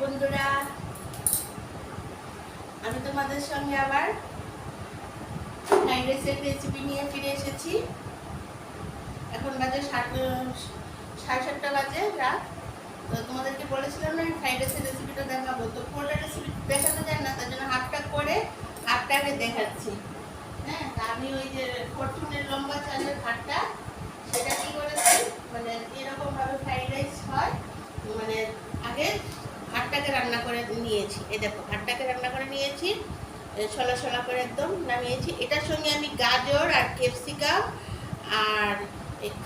বন্ধুরা, আমি তোমাদের সঙ্গে আবার ফ্রাইড রাইসের রেসিপি নিয়ে ফিরে এসেছি। এখন বাজে 7:30 বাজে রাত। তো তোমাদেরকে বলেছিলাম না ফ্রাইড রাইসের রেসিপিটা দেখাবো, তো পুরোটা রেসিপি দেখাতে যায় না, তার জন্য হাফটা করে হাফটাকে দেখাচ্ছি। হ্যাঁ, আমি ওই যে ফরচুনের লম্বা চালের ভাতটা সেটা কি করেছি, মানে এরকম ভাবে ফ্রাইড রাইস হয়, মানে আগে ভাতটাকে রান্না করে নিয়েছি। এই দেখো ভাতটাকে রান্না করে নিয়েছি, ছলা ছলা করে একদম নামিয়েছি। এটার সঙ্গে আমি গাজর আর ক্যাপসিকাম আর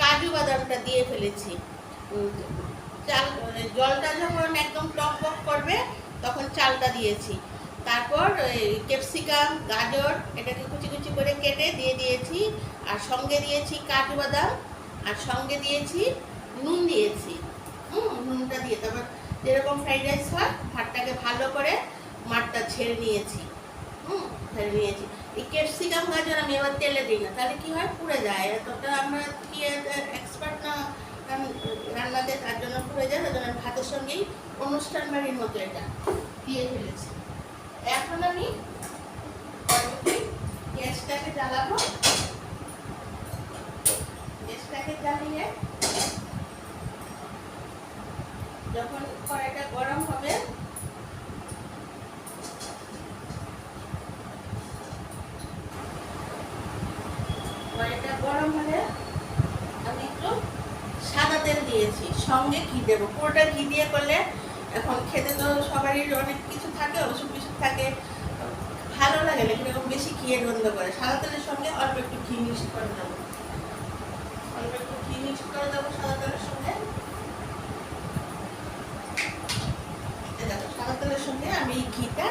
কাজু বাদামটা দিয়ে ফেলেছি। চাল জলটা যখন একদম টকবক করবে তখন চালটা দিয়েছি। তারপর ক্যাপসিকাম গাজর এটাকে কুচি কুচি করে কেটে দিয়ে দিয়েছি, আর সঙ্গে দিয়েছি কাজু বাদাম, আর সঙ্গে দিয়েছি নুন দিয়েছি। নুনটা দিয়ে তারপর যেরকম ফ্রাইড রাইস হয় ভাতটাকে ভালো করে মাঠটা ছেড়ে নিয়েছি। ছেড়ে নিয়েছি। এই ক্যাপসিকাম গাজর আমি এবার তেলে দিই না, তাহলে কি হয় পুড়ে যায়। এতটা আমরা কি এক্সপার্ট না রান্নাতে, তার জন্য পুড়ে যায়। তার জন্য ভাতের সঙ্গেই অনুষ্ঠান বাড়ির মতো এটা দিয়ে ফেলেছি। এখন আমি গ্যাসটাকে জ্বালাবো। গ্যাসটাকে জ্বালিয়ে যখন কড়াইটা গরম হবে কড়াইটা গরম হলে আমি একটু সাদা তেল দিয়েছি, সঙ্গে ঘি দেবো। পুরোটা ঘি দিয়ে করলে এখন খেতে তো সবারই অনেক কিছু থাকে, অসুখ বিসুখ থাকে, ভালো লাগে না, কিন্তু এরকম বেশি ঘিয়ের গন্ধ করে। সাদা তেলের সঙ্গে অল্প একটু ঘি মিক্সড করে দেবো, অল্প একটু ঘি মিক্সড করে দেবো সাদা তেলের সঙ্গে। দেখো সাদা তেলের সঙ্গে আমি এই ঘিটা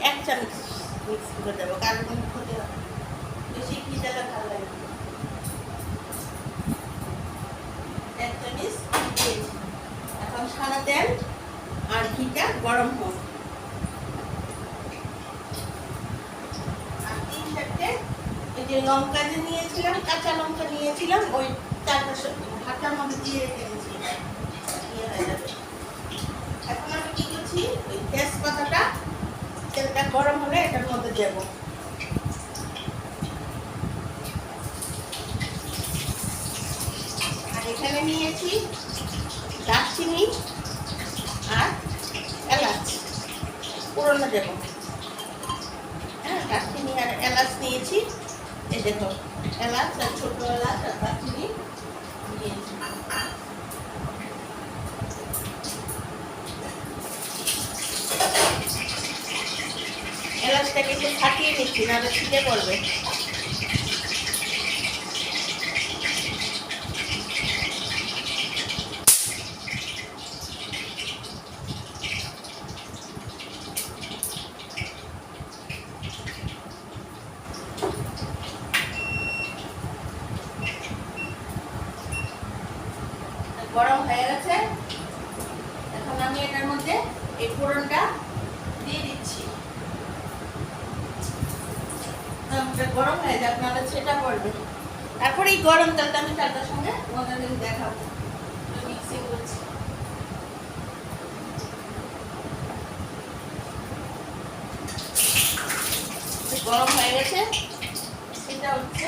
1 চামচ মিক্স করে দেবো, কারণ ক্ষতি হবে, বেশি ঘি দিলে ভালো লাগে। 1 চামচ দিয়েছি। এখন সাদা তেল আর ঘিটা গরম হোক। আর 3-4টে এই যে লঙ্কা যে নিয়েছিলাম, কাঁচা লঙ্কা নিয়েছিলাম, ওই 4-5 ভাতার মধ্যে দিয়ে রেখে দিয়েছি। এখন আমি কি করছি, ওই তেজপাতাটা তেলটা গরম হলে এটার মধ্যে দেবো। আর এখানে নিয়েছি দারচিনি আর এলাচ, পুরোনো দেবো। হ্যাঁ, দারচিনি আর এলাচ নিয়েছি। এই দেখো এলাচ আর ছোটো এলাচ আর দারচিনি নিয়েছি। এলাচটাকে একটু ফাটিয়ে নিচ্ছি, নাহলে ছিটে পড়বে। গরম হয়ে গেছে, এখন আমি এটার মধ্যে এই ফোড়নটা দিয়ে দিচ্ছি। গরম হয়ে যাক, নাহলে সেটা পড়বে। তারপর এই গরম তেলটা আমি চালটার সঙ্গে তোমাদের দেখাবো, মিক্সিং করছি। গরম হয়ে গেছে, এটা হচ্ছে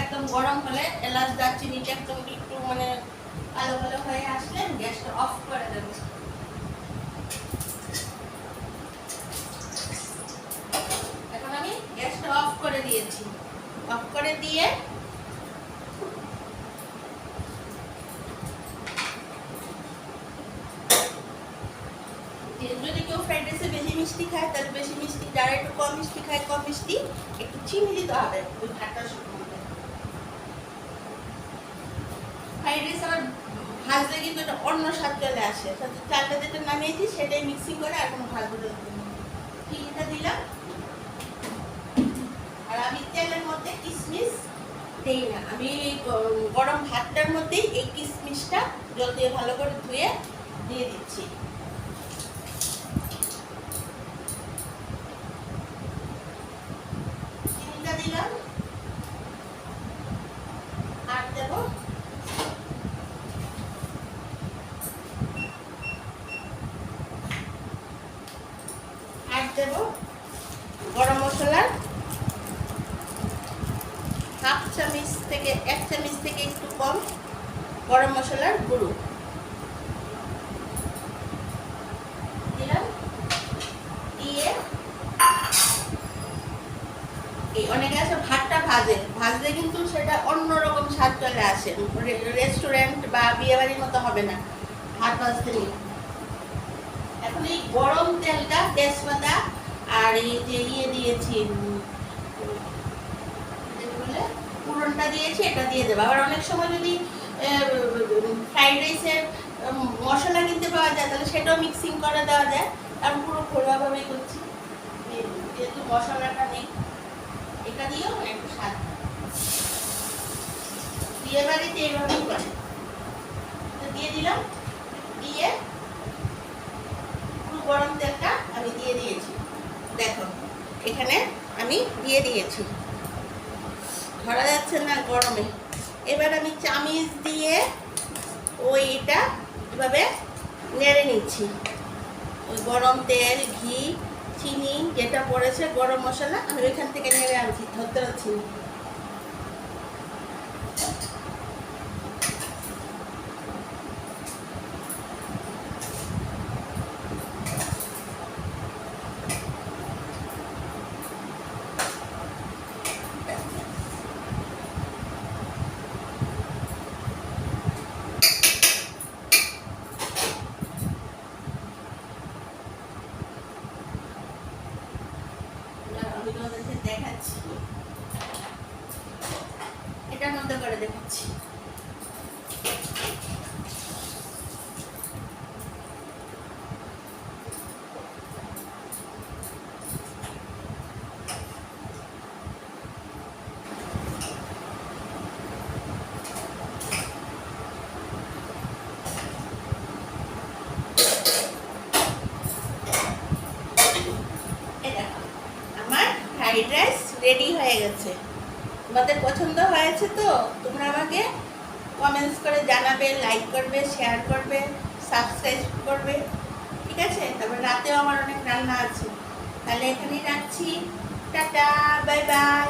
একদম গরম হলে এলাচ দারচিনিটা একদম একটু মানে কালো কালো হয়ে আসলে গ্যাসটা অফ করে দেবো। এখন আমি গ্যাসটা অফ করে দিয়েছি। অফ করে দিয়ে যদি কেউ ফ্রাইড রাইসে বেশি মিষ্টি খায় তাহলে বেশি মিষ্টি, যারা একটু কম মিষ্টি খায় কম মিষ্টি, একটু চিনি দিতে হবে ওই ভাতটার সঙ্গে। ফ্রাইড রাইস আবার ভাজলে কিন্তু এটা অন্য স্বাদ চলে আসে। চালটা যেটা নামিয়েছি সেটাই মিক্সিং করে আর কোনো ভাজতে দেবো। ঘিটা দিলাম, আর আমি তেলের মধ্যে কিশমিশ দেই না, আমি গরম ভাতটার মধ্যেই এই কিশমিশটা জল দিয়ে ভালো করে ধুয়ে দিয়ে দিচ্ছি। চিনিটা দিলাম, আর দেব গরম মশলার হাফ চামচ থেকে 1 চামচ থেকে একটু কম গরম মশলার গুঁড়ো দিলাম। দিয়ে এই অনেকে আছে ভাতটা ভাজলে কিন্তু সেটা অন্যরকম স্বাদ চলে আসে, রেস্টুরেন্ট বা বিয়ে বাড়ির মতো হবে না ভাত ভাজতে নিয়ে। এখন এই গরম তেলটা তেজপাতা আর এই যে দিয়েছি পুরনটা দিয়েছি, এটা দিয়ে দেবো। আবার অনেক সময় যদি ফ্রাইড রাইসের মশলা কিনতে পাওয়া যায় তাহলে সেটাও মিক্সিং করে দেওয়া যায়। আমি পুরো ঘরোয়াভাবেই করছি, যেহেতু মশলাটা নেই। এটা দিয়েও একটু স্বাদ, বিয়ে বাড়িতে এইভাবেই করে। দিয়ে দিলাম, দিয়ে পুরো গরম তেলটা আমি দিয়ে দিয়েছি। দেখো এখানে আমি দিয়ে দিয়েছি, ধরা যাচ্ছে না গরমে। এবার আমি চামিচ দিয়ে এটা এভাবে নেড়ে নিচ্ছি। ওই গরম তেল, ঘি, চিনি যেটা পড়েছে, গরম মশলা আমি ওইখান থেকে নেড়ে আনছি, ধরতে পারছি না। দেখাচ্ছি, এটার মধ্যে করে দেখাচ্ছি। আমার ফ্রাইড রাইস রেডি হয়ে গেছে। তোমাদের পছন্দ হয়েছে তো? তোমরা আমাকে কমেন্টস করে জানাবে, লাইক করবে, শেয়ার করবে, সাবস্ক্রাইব করবে, ঠিক আছে? তারপর রাতেও আমার অনেক রান্না আছে। তাহলে এখানেই রাখছি, টাটা, বাই বাই।